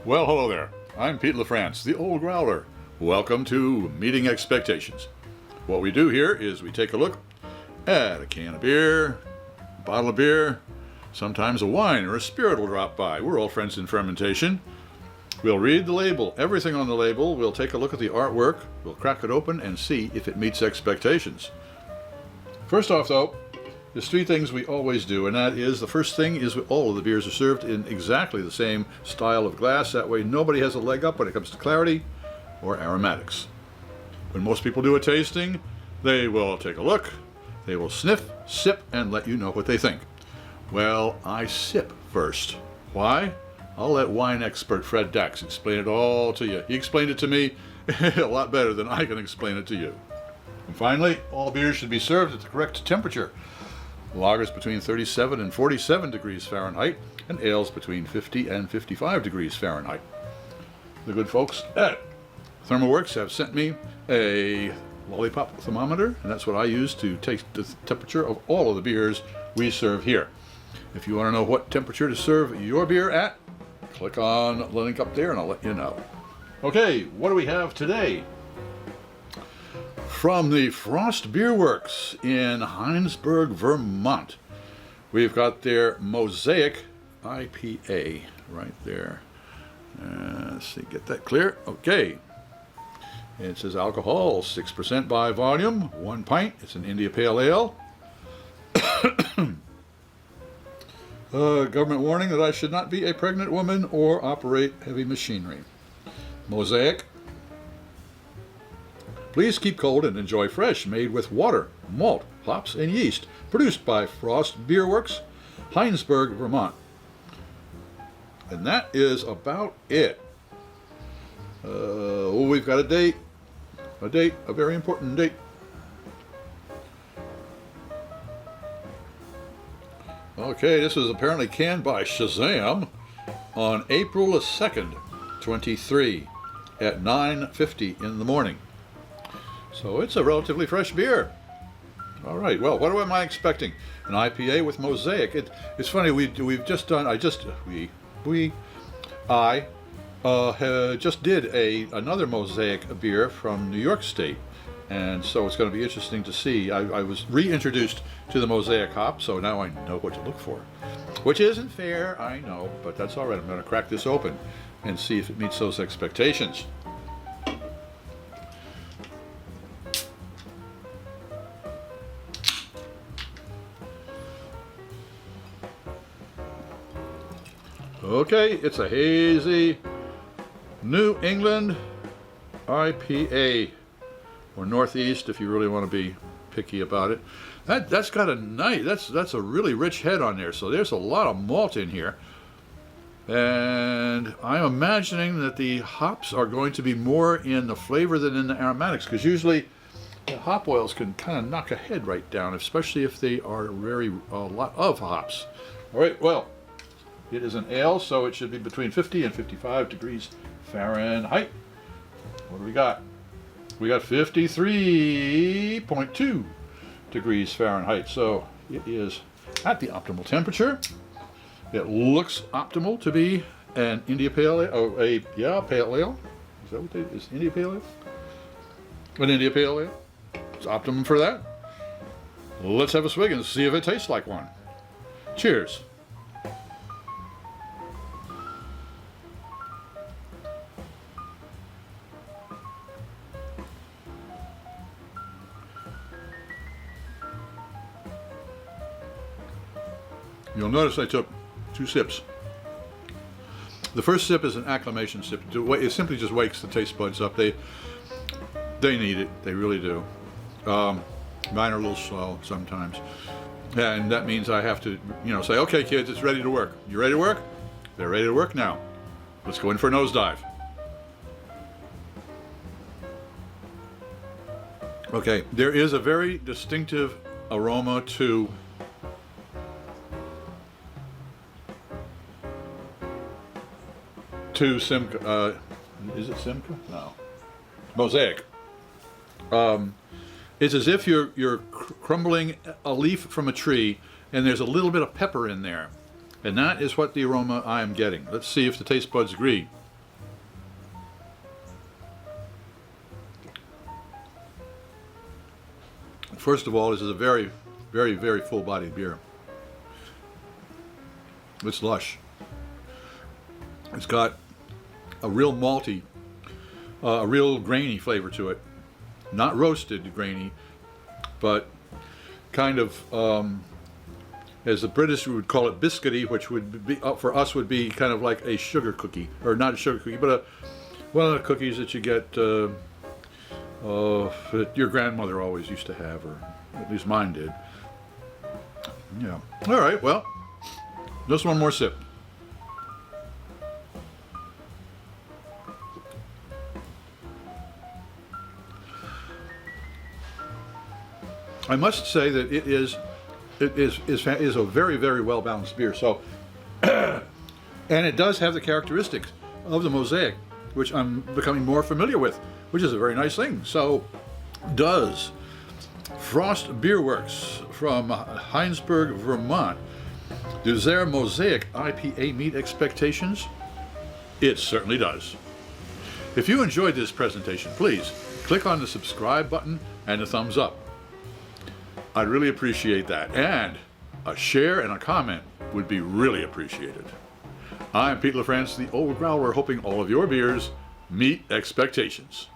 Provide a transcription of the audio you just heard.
Well, hello there. I'm Pete LaFrance, the old Growler. Welcome to Meeting Expectations. What we do here is we take a look at a can of beer, a bottle of beer, sometimes a wine or a spirit will drop by. We're all friends in fermentation. We'll read the label, everything on the label. We'll take a look at the artwork. We'll crack it open and see if it meets expectations. First off, though, there's three things we always do, and that is, the first thing is all of the beers are served in exactly the same style of glass. That way nobody has a leg up when it comes to clarity or aromatics. When most people do a tasting, they will take a look, they will sniff, sip, and let you know what they think. Well, I sip first. Why? I'll let wine expert Fred Dax explain it all to you. He explained it to me a lot better than I can explain it to you. And finally, all beers should be served at the correct temperature. Lagers between 37 and 47 degrees Fahrenheit, and ales between 50 and 55 degrees Fahrenheit. The good folks at ThermoWorks have sent me a lollipop thermometer, and that's what I use to taste the temperature of all of the beers we serve here. If you want to know what temperature to serve your beer at, click on the link up there and I'll let you know. Okay, what do we have today? From the Frost Beer Works in Hinesburg, Vermont, we've got their Mosaic IPA right there. Let's see, get that clear. Okay. It says alcohol, 6% by volume, 1 pint. It's an India Pale Ale. Government warning that I should not be a pregnant woman or operate heavy machinery. Mosaic. Please keep cold and enjoy fresh, made with water, malt, hops, and yeast. Produced by Frost Beer Works, Hinesburg, Vermont. And that is about it. We've got a date, a very important date. Okay, this was apparently canned by Shazam on April 2nd, 23 at 9:50 in the morning. So it's a relatively fresh beer. All right, well, what am I expecting? An IPA with Mosaic. It's funny, we've just done, I just did another Mosaic beer from New York State. And so it's going to be interesting to see. I was reintroduced to the Mosaic hop, so now I know what to look for. Which isn't fair, I know, but that's all right. I'm going to crack this open and see if it meets those expectations. Okay, it's a hazy New England IPA, or Northeast if you really want to be picky about it. That's got a nice, that's a really rich head on there, so there's a lot of malt in here. And I'm imagining that the hops are going to be more in the flavor than in the aromatics, because usually the hop oils can kind of knock a head right down, especially if they are a lot of hops. All right, well, it is an ale, so it should be between 50 and 55 degrees Fahrenheit. What do we got? We got 53.2 degrees Fahrenheit, so it is at the optimal temperature. It looks optimal to be an India Pale Ale, Pale Ale. Is that what is India Pale Ale? An India Pale Ale. It's optimum for that. Let's have a swig and see if it tastes like one. Cheers. You'll notice I took 2 sips. The first sip is an acclimation sip. It simply just wakes the taste buds up. They need it. They really do. Mine are a little slow sometimes. And that means I have to, say, okay, kids, it's ready to work. You ready to work? They're ready to work now. Let's go in for a nosedive. Okay, there is a very distinctive aroma to Simca. Is it Simca? No. Mosaic. It's as if you're crumbling a leaf from a tree, and there's a little bit of pepper in there. And that is what the aroma I am getting. Let's see if the taste buds agree. First of all, this is a very, very, very full-bodied beer. It's lush. It's got a real malty, a real grainy flavor to it. Not roasted grainy, but kind of, as the British would call it, biscuity, which would be, for us, would be kind of like a sugar cookie, or not a sugar cookie, but one of the cookies that you get, that your grandmother always used to have, or at least mine did. Yeah. All right, well, just one more sip. I must say that it is a very, very well balanced beer. So, and it does have the characteristics of the Mosaic, which I'm becoming more familiar with, which is a very nice thing. So, does Frost Beer Works from Hinesburg, Vermont, does their Mosaic IPA meet expectations? It certainly does. If you enjoyed this presentation, please click on the subscribe button and the thumbs up. I'd really appreciate that. And a share and a comment would be really appreciated. I'm Pete LaFrance, the Old Growler, hoping all of your beers meet expectations.